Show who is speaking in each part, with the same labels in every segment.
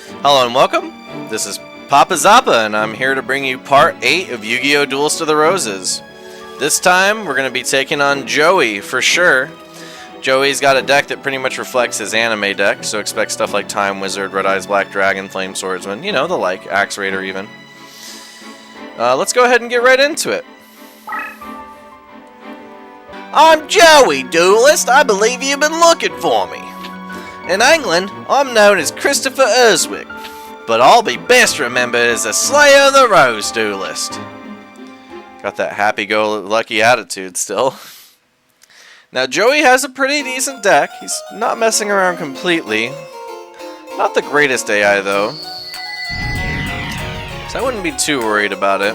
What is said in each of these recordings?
Speaker 1: Hello and welcome. This is PappaZappa, and I'm here to bring you part 8 of Yu-Gi-Oh! Duelists of the Roses. This time, we're going to be taking on Joey, for sure. Joey's got a deck that pretty much reflects his anime deck, so expect stuff like Time Wizard, Red Eyes Black Dragon, Flame Swordsman, you know, the like, Axe Raider even. Let's go ahead and get right into it. I'm Joey, Duelist. I believe you've been looking for me. In England, I'm known as Christopher Erswick, but I'll be best remembered as the Slayer of the Rose Duelist. Got that happy-go-lucky attitude still. Now, Joey has a pretty decent deck. He's not messing around completely. Not the greatest AI, though. So I wouldn't be too worried about it.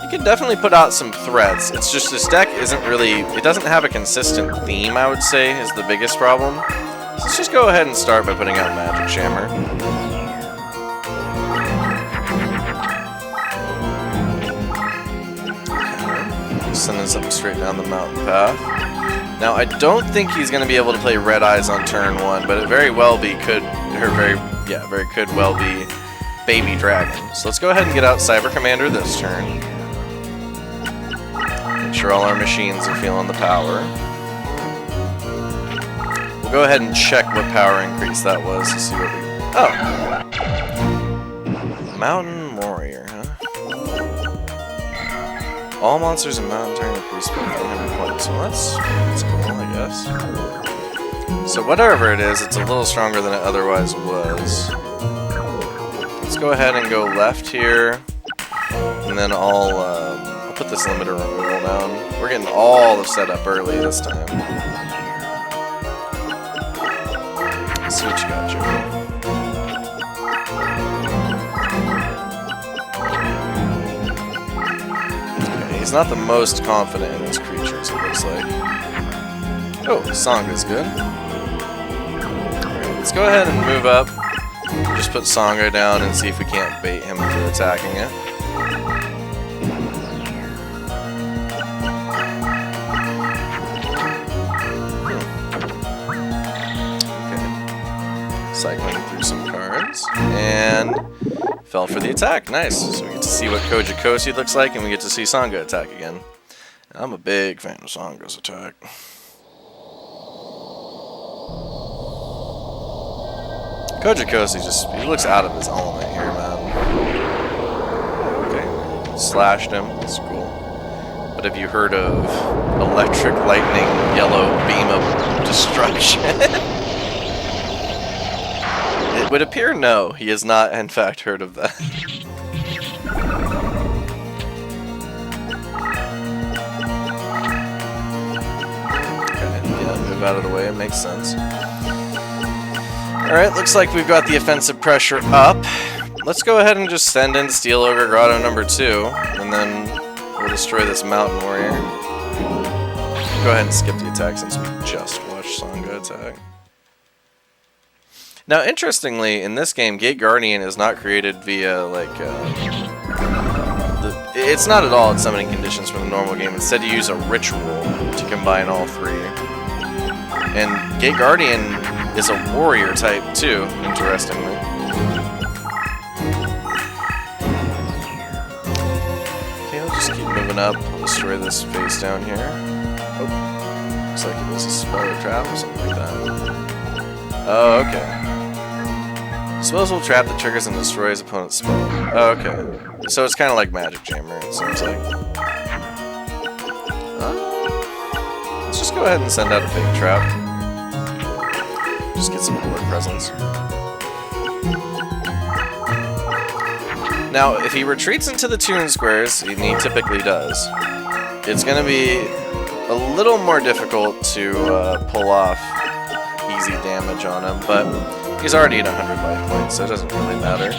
Speaker 1: You can definitely put out some threats. It's just this deck isn't really... It doesn't have a consistent theme, I would say, is the biggest problem. So let's just go ahead and start by putting out Magic Shammer. Okay. Sending something straight down the mountain path. Now, I don't think he's going to be able to play Red Eyes on turn 1, but it very well be could well be Baby Dragon. So let's go ahead and get out Cyber Commander this turn. Make sure all our machines are feeling the power. We'll go ahead and check what power increase that was to see what we... Oh! Mountain Warrior, huh? All monsters in Mountain turn increase by 400 points. So that's cool, I guess. So whatever it is, it's a little stronger than it otherwise was. Let's go ahead and go left here. And then I'll put this limiter removal down. We're getting all the setup early this time. Let's see what you got, Joey. Okay, he's not the most confident in his creatures, it looks like. Oh, Sanga's good. Alright, let's go ahead and move up. Just put Sanga down and see if we can't bait him into attacking it. Cycling through some cards, and fell for the attack. Nice. So we get to see what Kojikosi looks like, and we get to see Sanga attack again. I'm a big fan of Sanga's attack. Kojikosi he looks out of his element here, man. Okay, slashed him. That's cool. But have you heard of electric lightning yellow beam of destruction? It would appear no, he has not in fact heard of that. Okay, yeah, move out of the way, it makes sense. Alright, looks like we've got the offensive pressure up. Let's go ahead and just send in Steel Ogre Grotto number 2, and then we'll destroy this Mountain Warrior. Go ahead and skip the attack since we just watched Sanga attack. Now, interestingly, in this game, Gate Guardian is not created via, like, it's not at all at summoning conditions from the normal game. Instead, you use a ritual to combine all three. And Gate Guardian is a warrior type, too, interestingly. Okay, I'll just keep moving up. I'll destroy this face down here. Oh, looks like it was a spell or trap or something like that. Oh, okay. Disposable trap that triggers and destroys opponent's spell. Oh, okay. So it's kind of like Magic Jammer, it seems like. Let's just go ahead and send out a fake trap. Just get some board presence. Now, if he retreats into the Toon Squares, and he typically does, it's going to be a little more difficult to pull off easy damage on him, but he's already at 100 life points, so it doesn't really matter.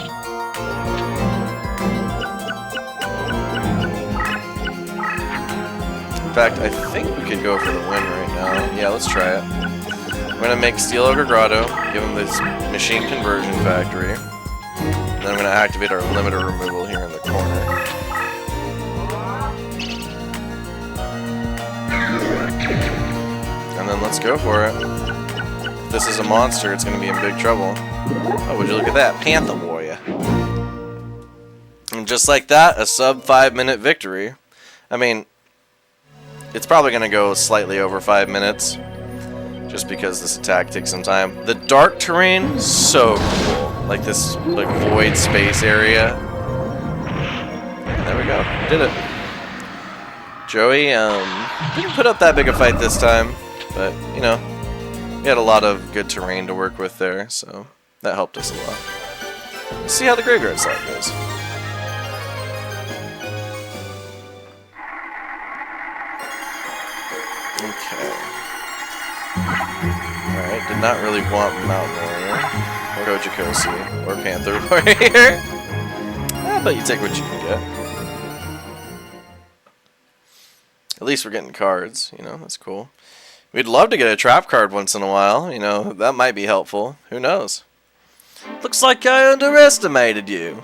Speaker 1: In fact, I think we could go for the win right now. Yeah, let's try it. I'm going to make Steel Ogre Grotto, give him this Machine Conversion Factory, and then I'm going to activate our limiter removal here in the corner. And then let's go for it. If this is a monster, it's going to be in big trouble. Oh, would you look at that? Panther Warrior. And just like that, a sub 5-minute victory. I mean, it's probably going to go slightly over 5 minutes. Just because this attack takes some time. The dark terrain, so cool. Like this like void space area. There we go. Did it. Joey didn't put up that big a fight this time. But, you know, we had a lot of good terrain to work with there. So that helped us a lot. Let's see how the graveyard slot goes. Okay. Alright, did not really want Mountain Warrior, or Ojikosi, or Panther Warrior. But you take what you can get. At least we're getting cards, you know, that's cool. We'd love to get a trap card once in a while, you know, that might be helpful. Who knows? Looks like I underestimated you.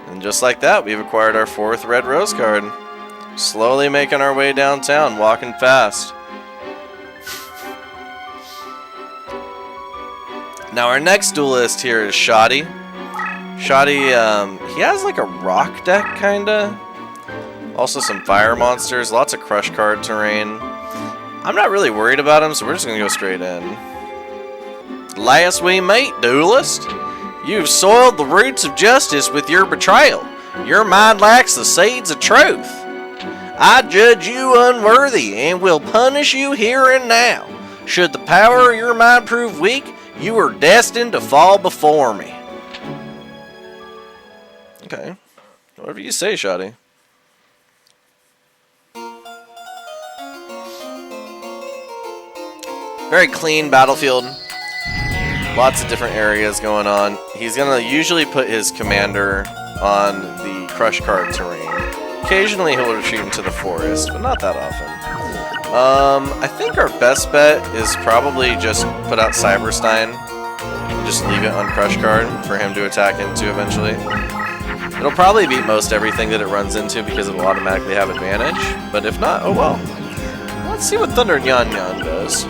Speaker 1: And just like that, we've acquired our 4th red rose card. Slowly making our way downtown, walking fast. Now our next duelist here is Shadi. Shadi, he has like a rock deck, kinda. Also some fire monsters, lots of crush card terrain. I'm not really worried about him, so we're just gonna go straight in. Last we meet, duelist. You've soiled the roots of justice with your betrayal. Your mind lacks the seeds of truth. I judge you unworthy and will punish you here and now. Should the power of your mind prove weak, you are destined to fall before me. Okay. Whatever you say, Shadi. Very clean battlefield. Lots of different areas going on. He's going to usually put his commander on the crush card terrain. Occasionally he'll retreat into the forest, but not that often. I think our best bet is probably just put out Cyberstein. Just leave it on crush card for him to attack into eventually. It'll probably beat most everything that it runs into because it'll automatically have advantage. But if not, oh well. Let's see what Thunder Nyan Nyan does.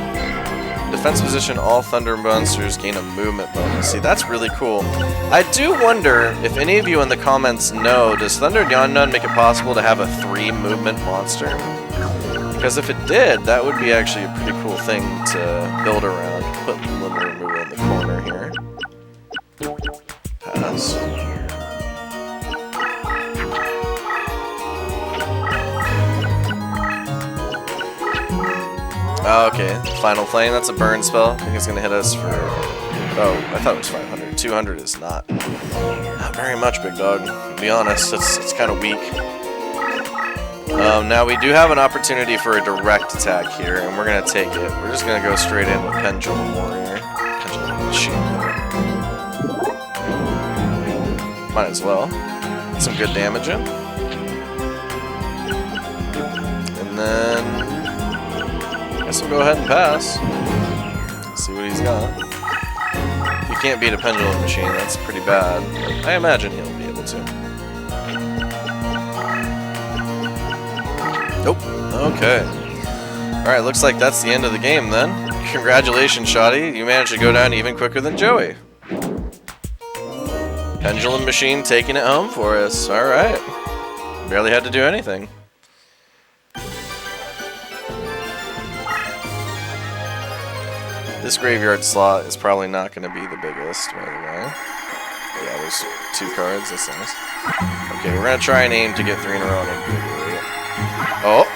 Speaker 1: Defense position, all Thunder monsters gain a movement bonus. See, that's really cool. I do wonder if any of you in the comments know, does Thunder Nyan Nyan make it possible to have a 3 movement monster? Because if it did, that would be actually a pretty cool thing to build around. Put limit removal in the corner here. Pass. Oh, okay, Final Flame, that's a burn spell. I think it's going to hit us for... Oh, I thought it was 500. 200 is not very much, big dog. To be honest, it's kind of weak. Now, we do have an opportunity for a direct attack here, and we're going to take it. We're just going to go straight in with Pendulum Warrior. Pendulum Machine. Might as well. Get some good damage in. And then... I guess we'll go ahead and pass. See what he's got. If you can't beat a Pendulum Machine, that's pretty bad. But I imagine he'll be able to. Nope. Okay. Alright, looks like that's the end of the game then. Congratulations, Shadi. You managed to go down even quicker than Joey. Pendulum Machine taking it home for us. Alright. Barely had to do anything. This graveyard slot is probably not going to be the biggest, by the way. Yeah, there's 2 cards. That's nice. Okay, we're going to try and aim to get 3 in a row and invigorate. Oh!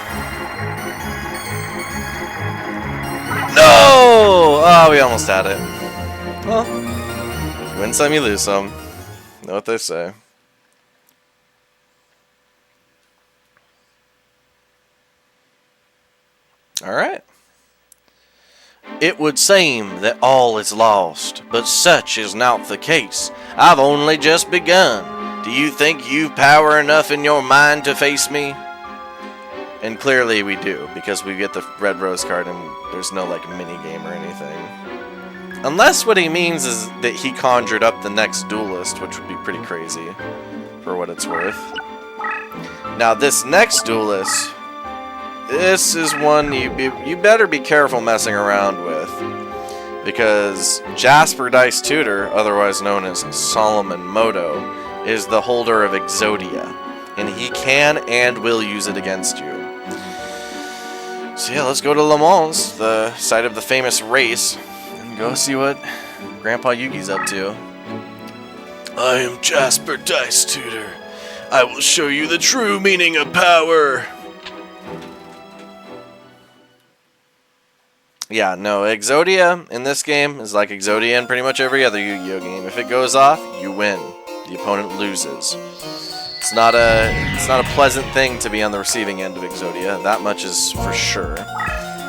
Speaker 1: No! Oh, we almost had it. Well, you win some, you lose some. Know what they say. Alright. It would seem that all is lost, but such is not the case. I've only just begun. Do you think you've power enough in your mind to face me? And clearly we do, because we get the red rose card and there's no like mini game or anything. Unless what he means is that he conjured up the next duelist, which would be pretty crazy, for what it's worth. Now this next duelist... This is one you better be careful messing around with. because Jasper Dice Tutor, otherwise known as Solomon Moto, is the holder of Exodia, and he can and will use it against you. So yeah, let's go to Le Mans, the site of the famous race, and go see what Grandpa Yugi's up to. I am Jasper Dice Tutor. I will show you the true meaning of power. Yeah, no, Exodia in this game is like Exodia in pretty much every other Yu-Gi-Oh game. If it goes off, you win. The opponent loses. It's not a pleasant thing to be on the receiving end of Exodia. That much is for sure.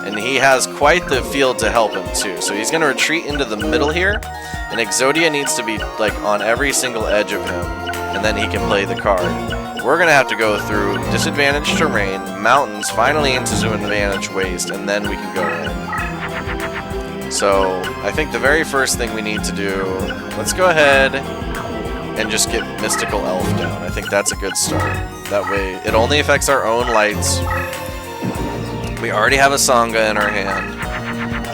Speaker 1: And he has quite the field to help him too. So he's going to retreat into the middle here, and Exodia needs to be like on every single edge of him, and then he can play the card. We're going to have to go through disadvantaged terrain, mountains, finally into disadvantaged waste, and then we can go in. So I think the very first thing we need to do, let's go ahead and just get Mystical Elf down. I think that's a good start. That way it only affects our own lights. We already have a Sangha in our hand.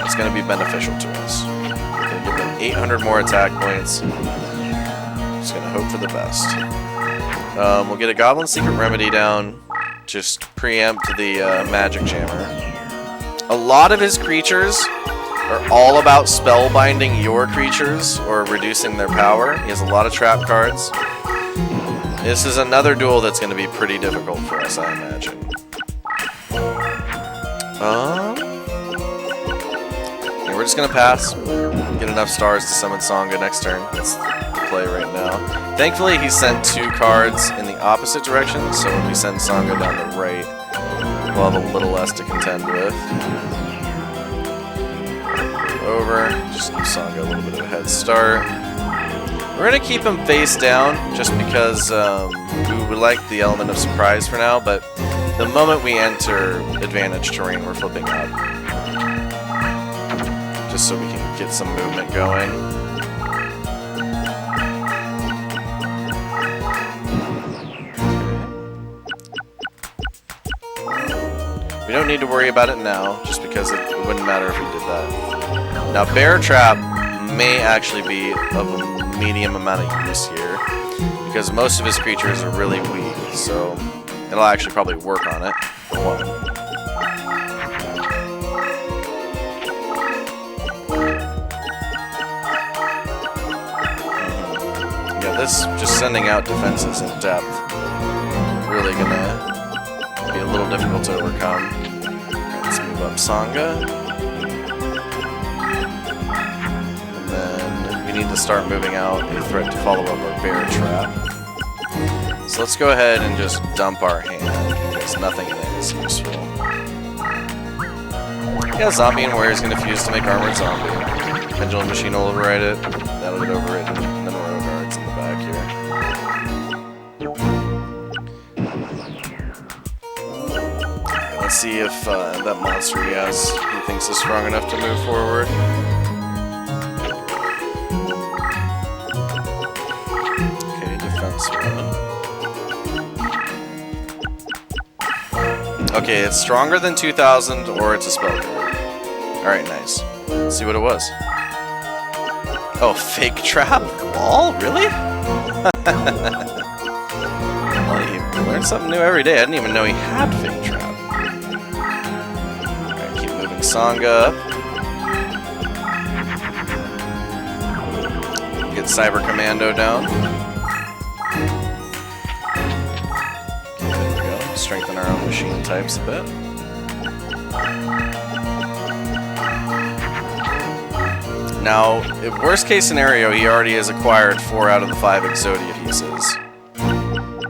Speaker 1: It's going to be beneficial to us. We're going to give them 800 more attack points. Just going to hope for the best. We'll get a Goblin Secret Remedy down. Just preempt the Magic Jammer. A lot of his creatures are all about spellbinding your creatures or reducing their power. He has a lot of trap cards. This is another duel that's going to be pretty difficult for us, I imagine. Yeah, we're just going to pass. Get enough stars to summon Sangha next turn. That's the play right now. Thankfully, he sent 2 cards in the opposite direction, so when we send Sangha down the right, we'll have a little less to contend with. Over, just give Sangha a little bit of a head start. We're going to keep him face down just because we would like the element of surprise for now, but the moment we enter advantage terrain, we're flipping up. Just so we can get some movement going. We don't need to worry about it now, just because it wouldn't matter if we did that. Now, Bear Trap may actually be of a medium amount of use here, because most of his creatures are really weak, so it'll actually probably work on it, for one. Yeah, this just sending out defenses in depth, really gonna be a little difficult to overcome. Let's move up Sangha. Need to start moving out a threat to follow up our Bear Trap. So let's go ahead and just dump our hand, because nothing in it is useful. Yeah, Zombie and Warrior is going to fuse to make Armored Zombie. Pendulum Machine will override it. That'll get overridden. And then Royal Guards in the back here. Right, let's see if that monster he thinks is strong enough to move forward. Okay, it's stronger than 2000 or it's a spell card. Alright, nice. Let's see what it was. Oh, Fake Trap? Wall? Really? Well, you learn something new every day. I didn't even know he had Fake Trap. Alright, keep moving Sangha up. Get Cyber Commando down. Strengthen our own machine types a bit. Now, if worst case scenario, he already has acquired 4 out of the 5 Exodia pieces.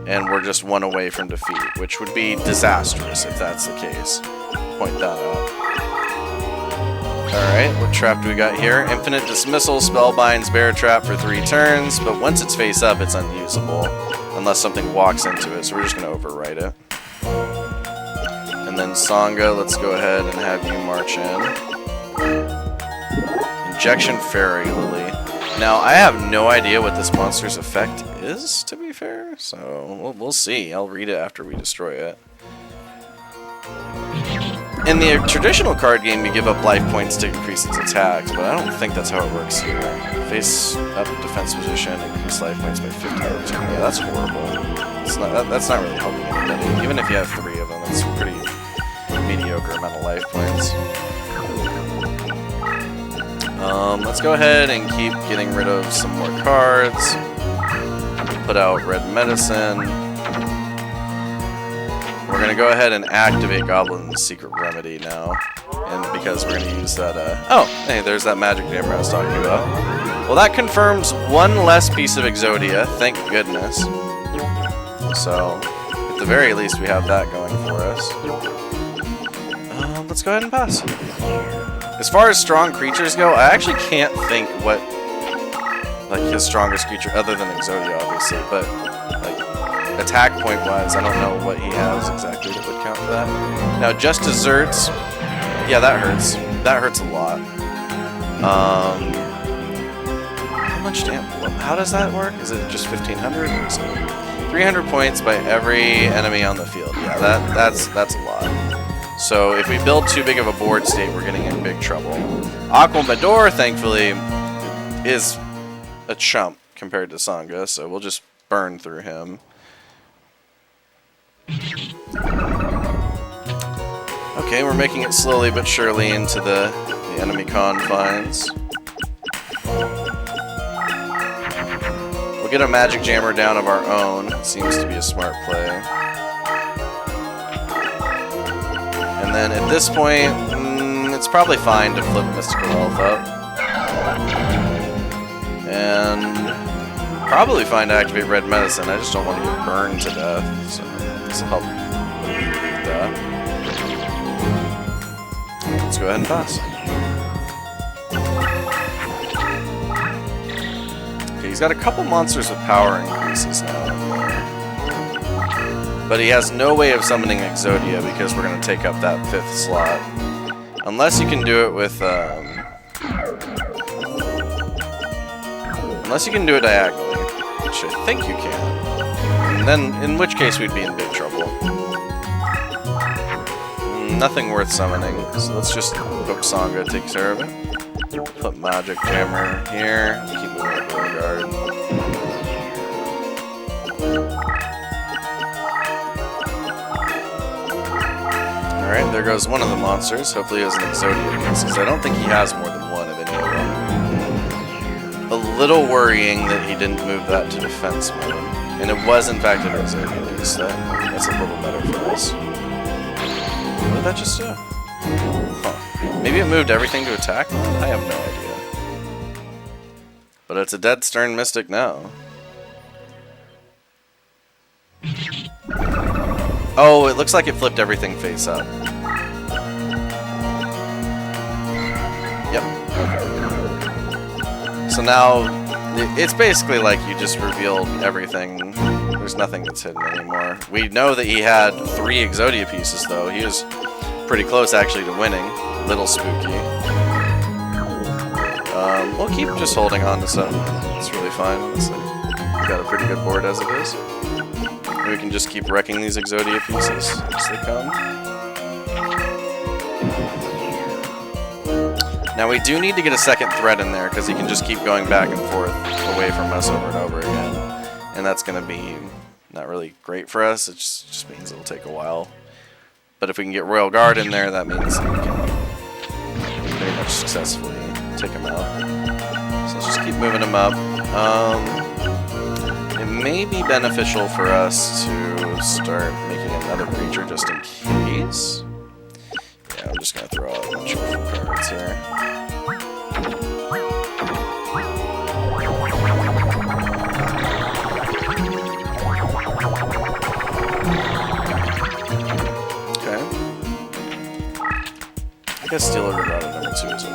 Speaker 1: And we're just 1 away from defeat, which would be disastrous if that's the case. Point that out. Alright, what trap do we got here? Infinite Dismissal spellbinds Bear Trap for 3 turns, but once it's face up, it's unusable. Unless something walks into it, so we're just going to overwrite it. And then Sangha, let's go ahead and have you march in. Injection Fairy Lily. Now, I have no idea what this monster's effect is, to be fair, so we'll see. I'll read it after we destroy it. In the traditional card game, you give up life points to increase its attacks, but I don't think that's how it works here. Face up defense position, increase life points by 50 over 10. Yeah, that's horrible. That's not really helping anybody. Even if you have 3 of them, it's pretty mediocre amount of life points. Let's go ahead and keep getting rid of some more cards. Put out red medicine. We're going to go ahead and activate Goblin's Secret Remedy now. And because we're going to use that, oh, hey, there's that magic jammer I was talking about. Well, that confirms 1 less piece of Exodia, thank goodness. So, at the very least, we have that going for us. Let's go ahead and pass. As far as strong creatures go, I actually can't think what, like, his strongest creature, other than Exodia, obviously, but, like, attack point-wise, I don't know what he has exactly that would count for that. Now, just desserts, yeah, that hurts. That hurts a lot. How much damage? How does that work? Is it just 1,500 or is it 300 points by every enemy on the field? Yeah, that's a lot. So if we build too big of a board state, we're getting in big trouble. Aquamador, thankfully, is a chump compared to Sangha, so we'll just burn through him. Okay, we're making it slowly but surely into the enemy confines. We'll get a magic jammer down of our own. It seems to be a smart play. And then at this point, it's probably fine to flip Mystical Health up. And probably fine to activate Red Medicine. I just don't want to get burned to death. So this will help with that. Let's go ahead and pass. Okay, he's got a couple monsters with power increases now. But he has no way of summoning Exodia because we're going to take up that 5th slot. Unless you can do it with, unless you can do it diagonally, which I think you can. And then, in which case we'd be in big trouble. Nothing worth summoning, so let's just hope Sangha takes care of it. Put Magic Jammer here, keep moving up Beauregard. Alright, there goes one of the monsters. Hopefully he has an Exodia piece, because I don't think he has more than one of any of them. A little worrying that he didn't move that to defense mode. And it was in fact an Exodia piece, so that's a little better for us. What did that just do? Huh. Maybe it moved everything to attack mode? I have no idea. But it's a dead stern mystic now. Oh, it looks like it flipped everything face up. Yep. Okay. So now, it's basically like you just revealed everything. There's nothing that's hidden anymore. We know that he had 3 Exodia pieces, though. He was pretty close, actually, to winning. Little spooky. We'll keep just holding on to something. It's really fine, honestly. We've got a pretty good board as it is. We can just keep wrecking these Exodia pieces as they come. Now we do need to get a second threat in there because he can just keep going back and forth away from us over and over again. And that's going to be not really great for us. It just means it'll take a while. But if we can get Royal Guard in there, that means that we can pretty much successfully take him out. So let's just keep moving him up. It may be beneficial for us to start making another creature just in case. Yeah, I'm just going to throw out a bunch of cards here. Okay. I guess Steel Override number 2 is okay.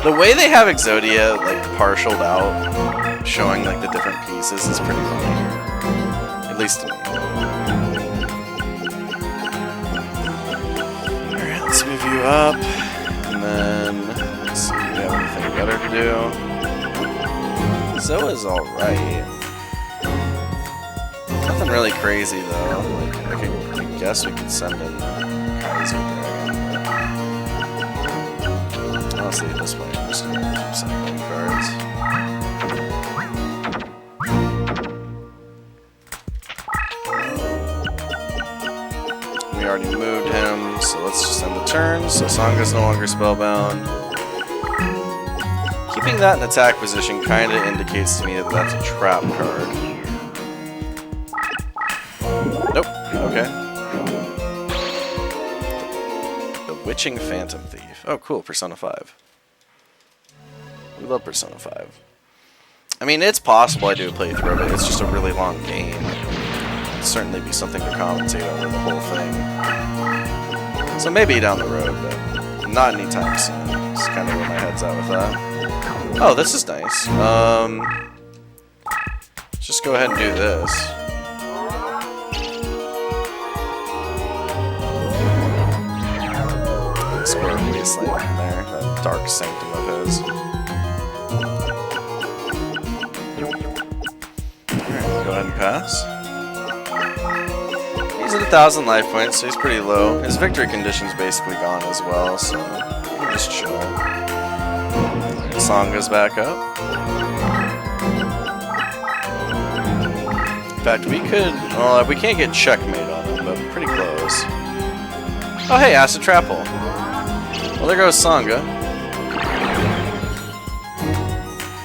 Speaker 1: The way they have Exodia, like, partialed out, showing, like, the different pieces is pretty funny. At least to me. Alright, let's move you up. And then, let's see if we have anything better to do. Zoa's alright. Nothing really crazy though. Like, I guess we could send in Kaiser Dragon. Honestly, at this point, I'm just gonna keep sending cards. We already moved him, so let's just end the turn. So Sanga's no longer spellbound. Keeping that in attack position kind of indicates to me that that's a trap card. Nope. Okay. The Witching Phantom Thief. Oh, cool. Persona 5. We love Persona 5. I mean, it's possible I do a playthrough of it. It's just a really long game. It'd certainly be something to commentate over the whole thing. So maybe down the road, but not anytime soon. That's kind of where my head's at with that. Oh, this is nice. Let's just go ahead and do this. Square Wasteland in there, that dark sanctum of his. Alright, go ahead and pass. He's at 1,000 life points, so he's pretty low. His victory condition's basically gone as well, so we'll just chill. Song goes back up. In fact, we could... Well, we can't get checkmate on him, but pretty close. Oh, hey, Acid Trap Hole. Well, there goes Sangha.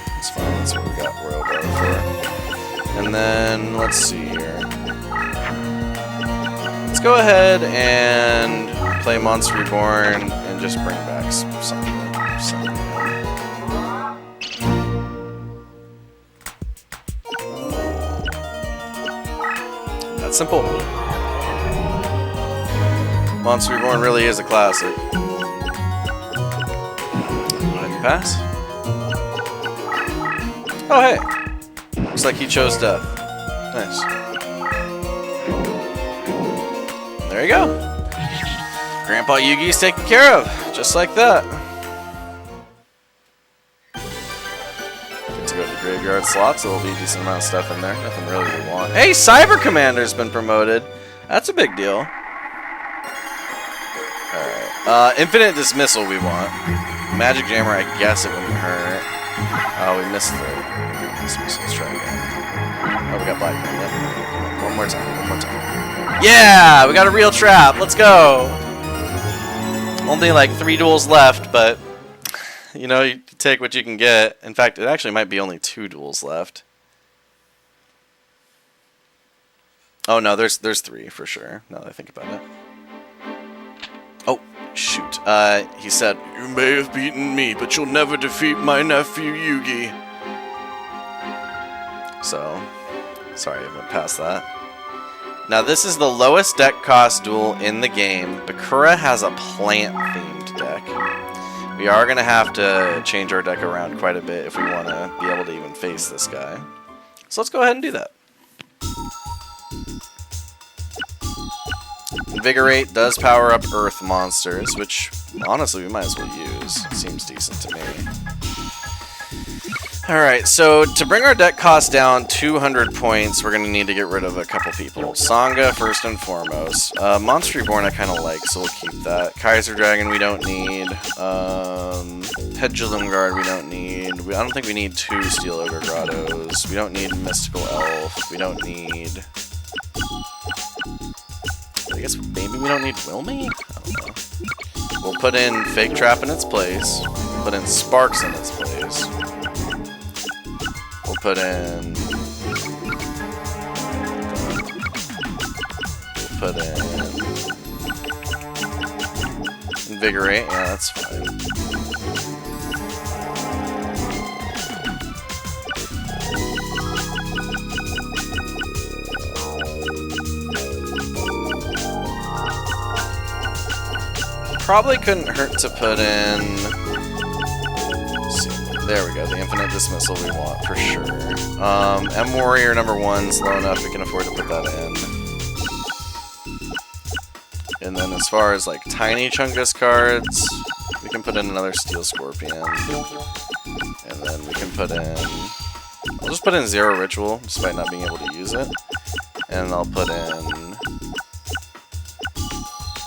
Speaker 1: That's fine, that's what we got Royal Guard for. And then, let's see here. Let's go ahead and play Monster Reborn and just bring back Sangha. That's simple. Monster Reborn really is a classic. Pass. Oh, hey. Looks like he chose death. Nice. There you go. Grandpa Yugi's taken care of. Just like that. Get to go to the graveyard slot, so there'll be a decent amount of stuff in there. Nothing really we want. Hey, Cyber Commander's been promoted. That's a big deal. Alright. Infinite Dismissal we want. Magic Jammer, I guess it wouldn't hurt. Oh, we missed the dismissal. Let's try again. Oh, we got Black Man. Yep. One more time. One more time. Yeah! We got a real trap. Let's go! Only like 3 duels left, but... You know, you take what you can get. In fact, it actually might be only 2 duels left. Oh, no, there's 3 for sure, now that I think about it. Oh. Shoot. He said, "You may have beaten me, but you'll never defeat my nephew Yugi." So, sorry, I went past that. Now, this is the lowest deck cost duel in the game. Bakura has a plant-themed deck. We are going to have to change our deck around quite a bit if we want to be able to even face this guy. So let's go ahead and do that. Invigorate does power up Earth monsters, which honestly we might as well use. Seems decent to me. Alright, so to bring our deck cost down 200 points, we're going to need to get rid of a couple people. Sangha first and foremost. Monster Reborn I kind of like, so we'll keep that. Kaiser Dragon we don't need. Pendulum Guard we don't need. I don't think we need 2 Steel Ogre Grottos. We don't need Mystical Elf. We don't need... I guess maybe we don't need Wilmy? I don't know. We'll put in Fake Trap in its place. We'll put in Sparks in its place. We'll put in... We'll put in... Invigorate, yeah, that's fine. Probably couldn't hurt to put in... Let's see. There we go, the Infinite Dismissal we want for sure. M-Warrior #1's low enough we can afford to put that in. And then as far as like tiny Chungus cards, we can put in another Steel Scorpion. And then we can put in... I'll just put in Zero Ritual, despite not being able to use it.
Speaker 2: And I'll put in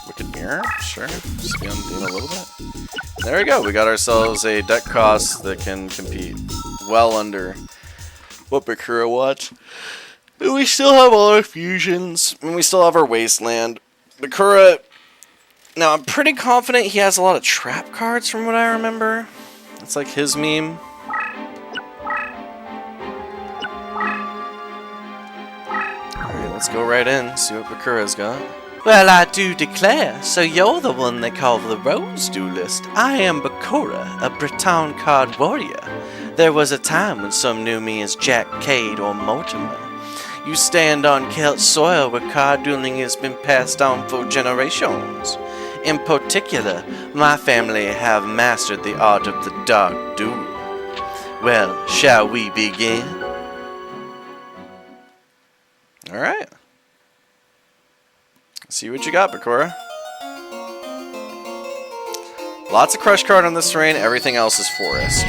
Speaker 2: Wicked Mirror, sure. Just be on Dean a little bit. There we go. We got ourselves a deck cost that can compete well under what Bakura wants. And we still have all our fusions, and we still have our Wasteland. Bakura, now I'm pretty confident he has a lot of trap cards from what I remember. It's like his meme. Alright, let's go right in, see what Bakura's got.
Speaker 1: Well, I do declare, so you're the one they call the Rose Duelist. I am Bakura, a Breton card warrior. There was a time when some knew me as Jack Cade or Mortimer. You stand on Celt soil where card dueling has been passed on for generations. In particular, my family have mastered the art of the dark duel. Well, shall we begin?
Speaker 2: Alright. See what you got, Bakura. Lots of crush card on this terrain, everything else is forest.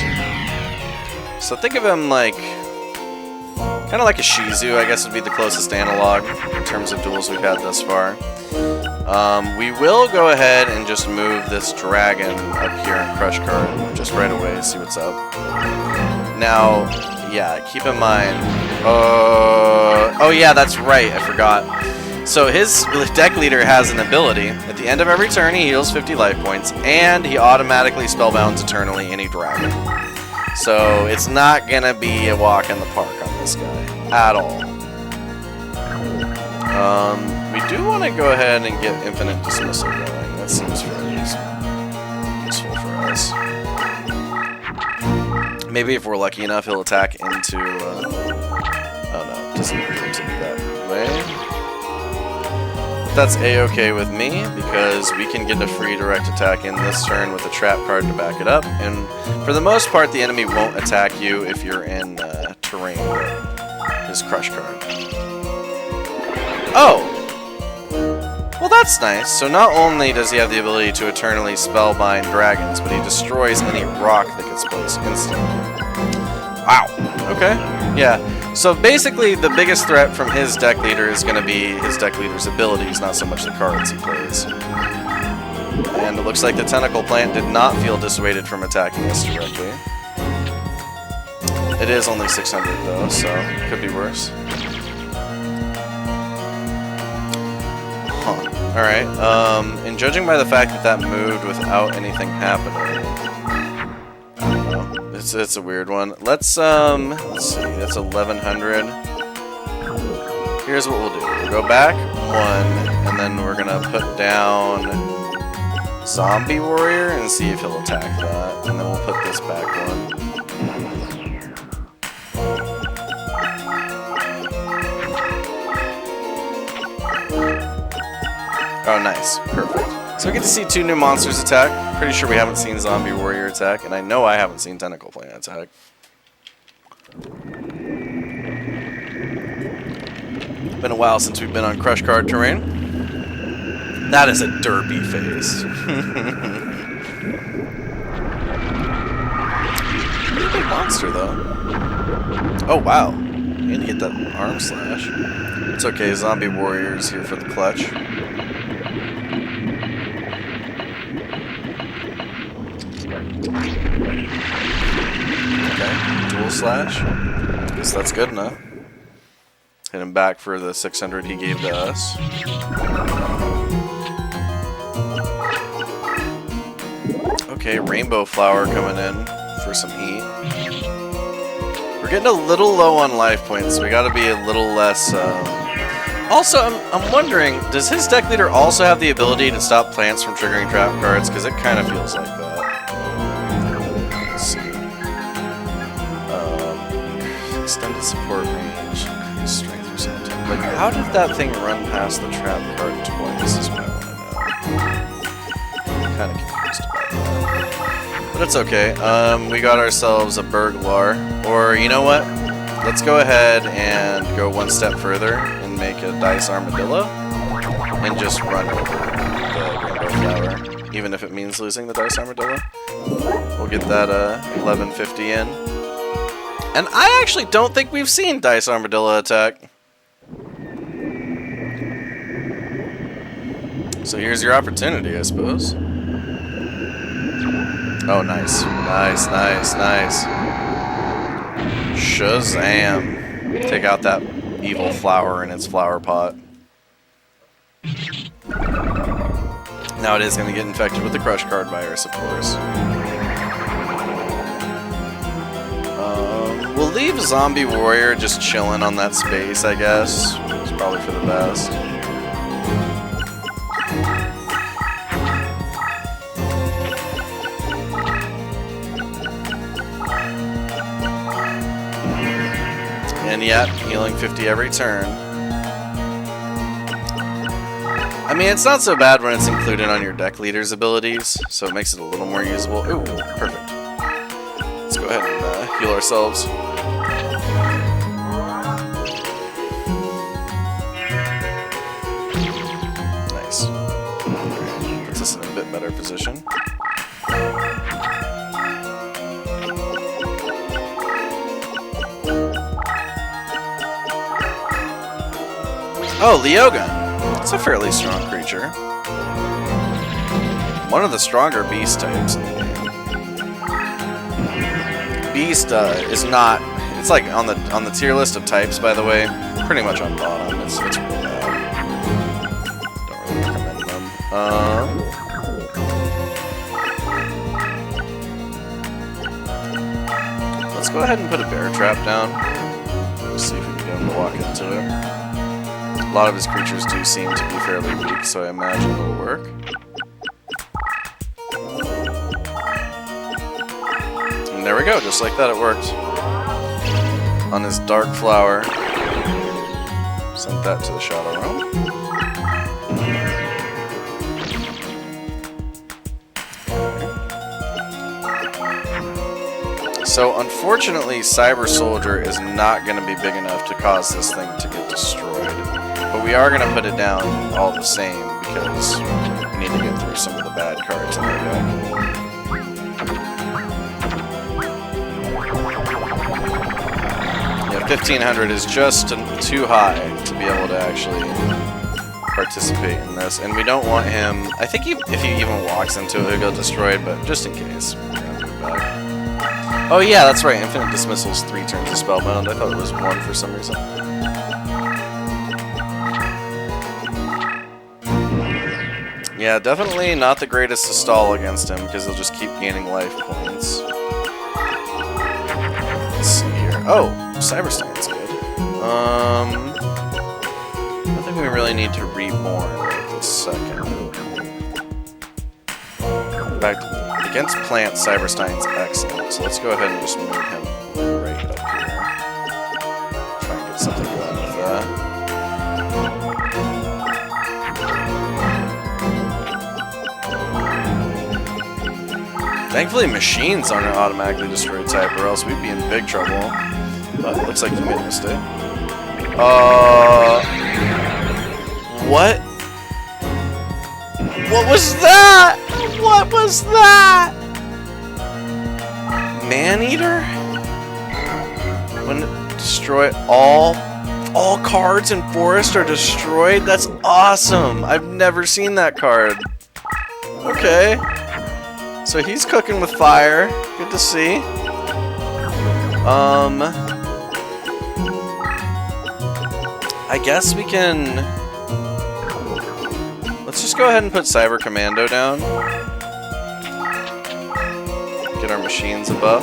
Speaker 2: So think of him like, kind of like a Shizu, I guess would be the closest analog in terms of duels we've had thus far. We will go ahead and just move this dragon up here in crush card just right away, see what's up. Now, yeah, keep in mind, oh yeah, that's right, I forgot. So his deck leader has an ability. At the end of every turn, he heals 50 life points, and he automatically spellbounds eternally any dragon. So it's not gonna be a walk in the park on this guy at all. We do want to go ahead and get infinite dismissal going. That seems fairly useful for us. Maybe if we're lucky enough, he'll attack into. Oh no, doesn't appear to be that way. That's a-okay with me, because we can get a free direct attack in this turn with a trap card to back it up, and for the most part the enemy won't attack you if you're in terrain with his crush card. Oh! Well, that's nice. So not only does he have the ability to eternally spellbind dragons, but he destroys any rock that gets placed instantly. Wow. Okay. Yeah. So basically, the biggest threat from his deck leader is going to be his deck leader's abilities, not so much the cards he plays. And it looks like the tentacle plant did not feel dissuaded from attacking us directly. It is only 600 though, so it could be worse. Huh. Alright, and judging by the fact that that moved without anything happening, I don't know. It's a weird one. Let's see, that's 1100. Here's what we'll do. We'll go back 1, and then we're gonna put down Zombie Warrior and see if he'll attack that. And then we'll put this back 1. Oh, nice. Perfect. So we get to see 2 new monsters attack. Pretty sure we haven't seen Zombie Warrior attack, and I know I haven't seen Tentacle Plant attack. Been a while since we've been on Crush Card terrain. That is a derpy face. Pretty big monster, though. Oh, wow. And you get that arm slash. It's okay, Zombie Warrior's here for the clutch. Okay, dual slash. Guess that's good enough. Hit him back for the 600 he gave to us. Okay, Rainbow Flower coming in for some heat. We're getting a little low on life points. We gotta be a little less... Also, I'm wondering, does his deck leader also have the ability to stop plants from triggering trap cards? Because it kind of feels like that. Let's see. Extended support range, increased strength or something. Like, how did that thing run past the trap card twice is what I want to know. I'm kind of confused about that. But it's okay. We got ourselves a Burglar. Or, you know what? Let's go ahead and go one step further and make a Dice Armadillo. And just run over the Rainbow Flower. Even if it means losing the Dice Armadillo. We'll get that 1150 in. And I actually don't think we've seen Dice Armadillo attack. So here's your opportunity, I suppose. Oh, nice. Nice, nice, nice. Shazam. Take out that evil flower in its flower pot. Now it is going to get infected with the Crush Card virus, of course. We'll leave Zombie Warrior just chilling on that space, I guess. It's probably for the best. And yet, healing 50 every turn. I mean, it's not so bad when it's included on your deck leader's abilities, so it makes it a little more usable. Ooh, perfect. Let's go ahead and heal ourselves. Nice. Puts us in a bit better position. Oh, Leogun. It's a fairly strong creature. One of the stronger beast types in the game. Beast is not. It's like on the tier list of types, by the way. Pretty much on bottom. It's really bad. Don't really recommend them. Let's go ahead and put a bear trap down. Let's see if we can get him to walk into it. A lot of his creatures do seem to be fairly weak, so I imagine it'll work. And there we go, just like that it worked. On his Dark Flower. Sent that to the Shadow Realm. So unfortunately, Cyber Soldier is not going to be big enough to cause this thing to get destroyed. But we are going to put it down all the same because we need to get through some of the bad cards in our deck. Yeah, 1500 is just too high to be able to actually participate in this. And we don't want him... I think if he even walks into it, he'll get destroyed, but just in case. We're going to put it back. Oh yeah, that's right. Infinite Dismissal's 3 turns of Spellbound. I thought it was 1 for some reason. Yeah, definitely not the greatest to stall against him because he'll just keep gaining life points. Let's see here. Oh, Cyberstein's good. I think we really need to reborn right this second. In fact, against plants, Cyberstein's excellent. So let's go ahead and just move him right up here. Try and get something going with that. Thankfully, machines aren't an automatically destroyed type, or else we'd be in big trouble. But it looks like you made a mistake. What? What was that? What was that? Man-Eater? When destroy all cards in Forest are destroyed? That's awesome! I've never seen that card. Okay. So he's cooking with fire. Good to see. I guess we can... Let's just go ahead and put Cyber Commando down. Get our machines above.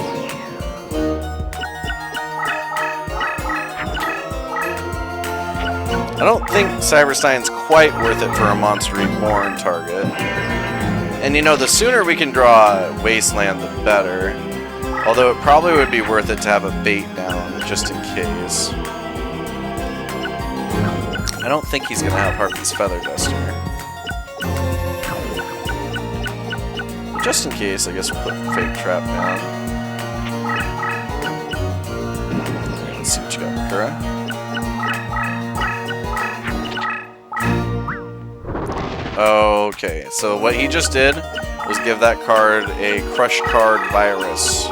Speaker 2: I don't think Cyberstein's quite worth it for a Monster Reborn target. And you know, the sooner we can draw Wasteland, the better. Although it probably would be worth it to have a bait down, just in case. I don't think he's going to have Harpy's Feather Duster. But just in case, I guess we'll put Fake Trap down. Let's see what you got, Bakura. Okay, so what he just did was give that card a Crush Card Virus.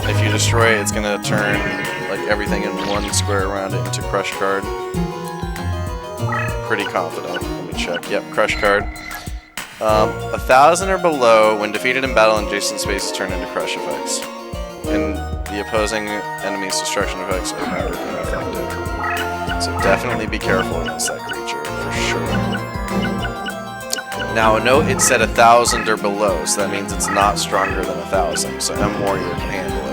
Speaker 2: If you destroy it, it's going to turn like everything in one square around it into Crush Card. Pretty confident. Let me check. Yep, Crush Card. 1,000 or below, when defeated in battle, adjacent spaces turn into crush effects. And the opposing enemy's destruction effects are never unaffected. So definitely be careful against that creature, for sure. Now, note it said 1,000 or below, so that means it's not stronger than 1,000, so M Warrior can handle it.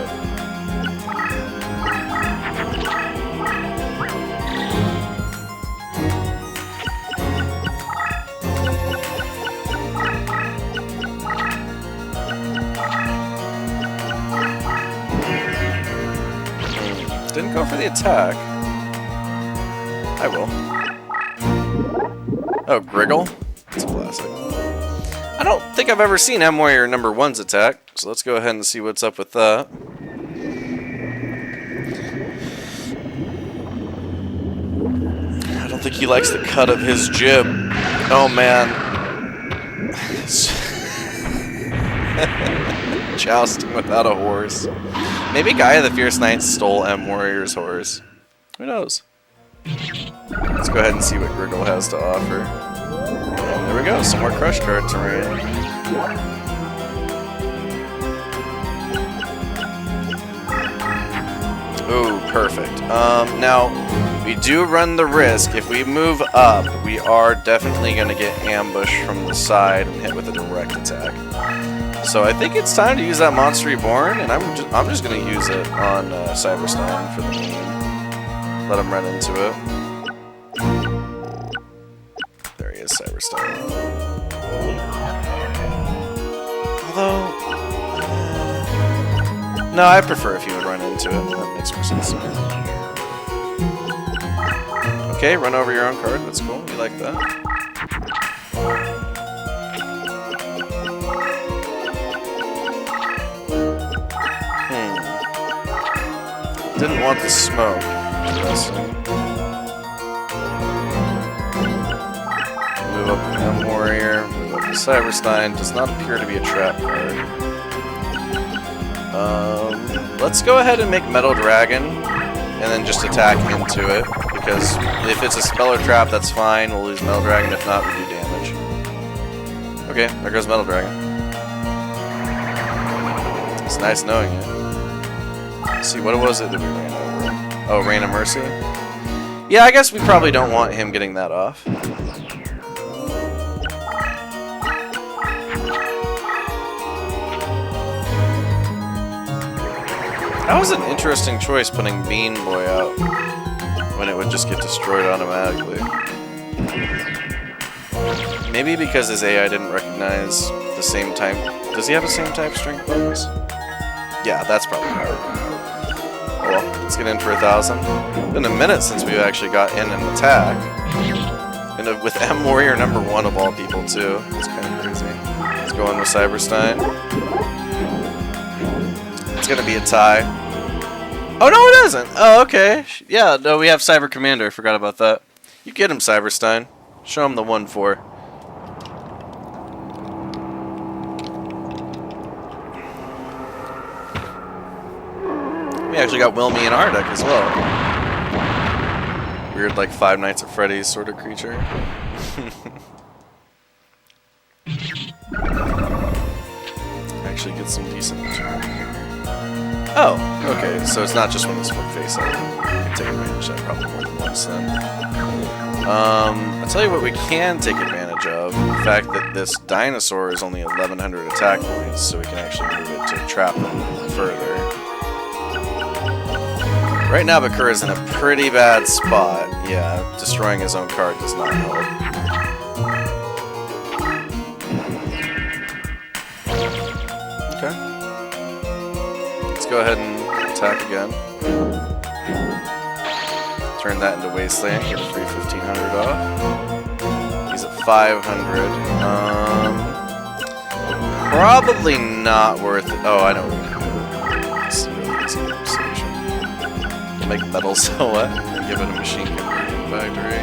Speaker 2: Didn't go for the attack. I will. Oh, Griggle? That's a classic. I don't think I've ever seen M Warrior number 1's attack, so let's go ahead and see what's up with that. I don't think he likes the cut of his jib. Oh man. Jousting without a horse. Maybe Guy of the Fierce Knights stole M Warrior's horse. Who knows? Let's go ahead and see what Griggle has to offer. And there we go, some more crush card terrain. Ooh, perfect. Now, we do run the risk. If we move up, we are definitely going to get ambushed from the side and hit with a direct attack. So I think it's time to use that Monster Reborn, and I'm just going to use it on Cyberstone for the meme. Let him run into it. There he is, Cyberstone. Although, no, I prefer if he would run into it. That makes more sense to me. Okay, run over your own card. That's cool. You like that? Didn't want the smoke. Move up to M Warrior, move up to Cyberstein. Does not appear to be a trap card. Let's go ahead and make Metal Dragon, and then just attack into it. Because if it's a spell or trap, that's fine. We'll lose Metal Dragon. If not, we do damage. Okay, there goes Metal Dragon. It's nice knowing it. Let's see, what was it that we ran over? Oh, Rain of Mercy? Yeah, I guess we probably don't want him getting that off. That was an interesting choice, putting Bean Boy out when it would just get destroyed automatically. Maybe because his AI didn't recognize the same type. Does he have the same type strength bonus? Yeah, that's probably hard. Oh well, let's get in for 1,000. Been a minute since we've actually got in an attack. And with M Warrior number 1 of all people too. It's kind of crazy. Let's go in with Cyberstein. It's gonna be a tie. Oh no, it isn't! Oh, okay. Yeah, no, we have Cyber Commander. Forgot about that. You get him, Cyberstein. Show him the 1-4. We actually got Wilmy and Ardek as well. Weird, like, Five Nights at Freddy's sort of creature. Actually get some decent return. Oh, okay, so it's not just when it's flip face up. I can take advantage of that probably more than once then. I'll tell you what we can take advantage of. The fact that this dinosaur is only 1,100 attack points, so we can actually move it to trap them further. Right now, Bakura is in a pretty bad spot. Yeah, destroying his own card does not help. Okay. Let's go ahead and attack again. Turn that into Wasteland, get a free 1,500 off. He's at 500. Probably not worth it. Oh, I know what we can do. It's really easy solution. Make Metal Silhouette and give it a machine conversion factory.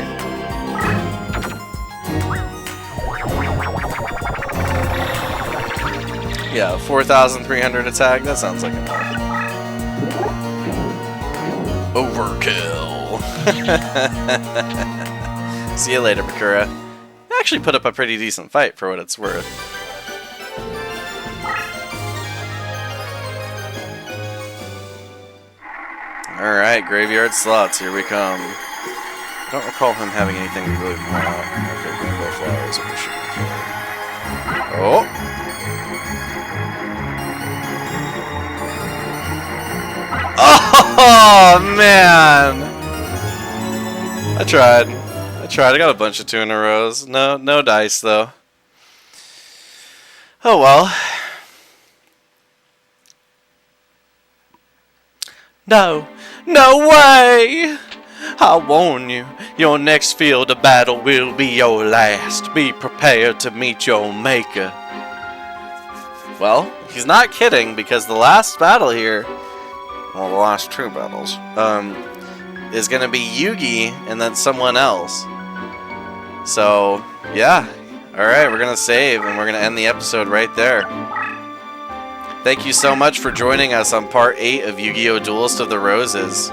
Speaker 2: Yeah, 4,300 attack, that sounds like enough. Overkill. See you later, Bakura. actually put up a pretty decent fight for what it's worth. Alright, graveyard slots, here we come. I don't recall him having anything we really want. Okay, rainbow flowers are pushing. Oh! Oh, man! I tried. I got a bunch of 2 in a rows. No dice, though. Oh, well. No way! I warn you, your next field of battle will be your last. Be prepared to meet your maker. Well, he's not kidding, because the last battle here, well, the last 2 battles, is gonna be Yugi and then someone else. So, yeah. Alright, we're gonna save and we're gonna end the episode right there. Thank you so much for joining us on part 8 of Yu-Gi-Oh! Duelist of the Roses.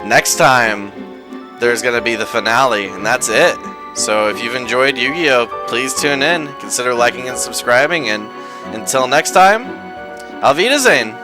Speaker 2: Next time, there's gonna be the finale, and that's it. So if you've enjoyed Yu-Gi-Oh! Please tune in, consider liking and subscribing, and until next time, Auf Wiedersehen!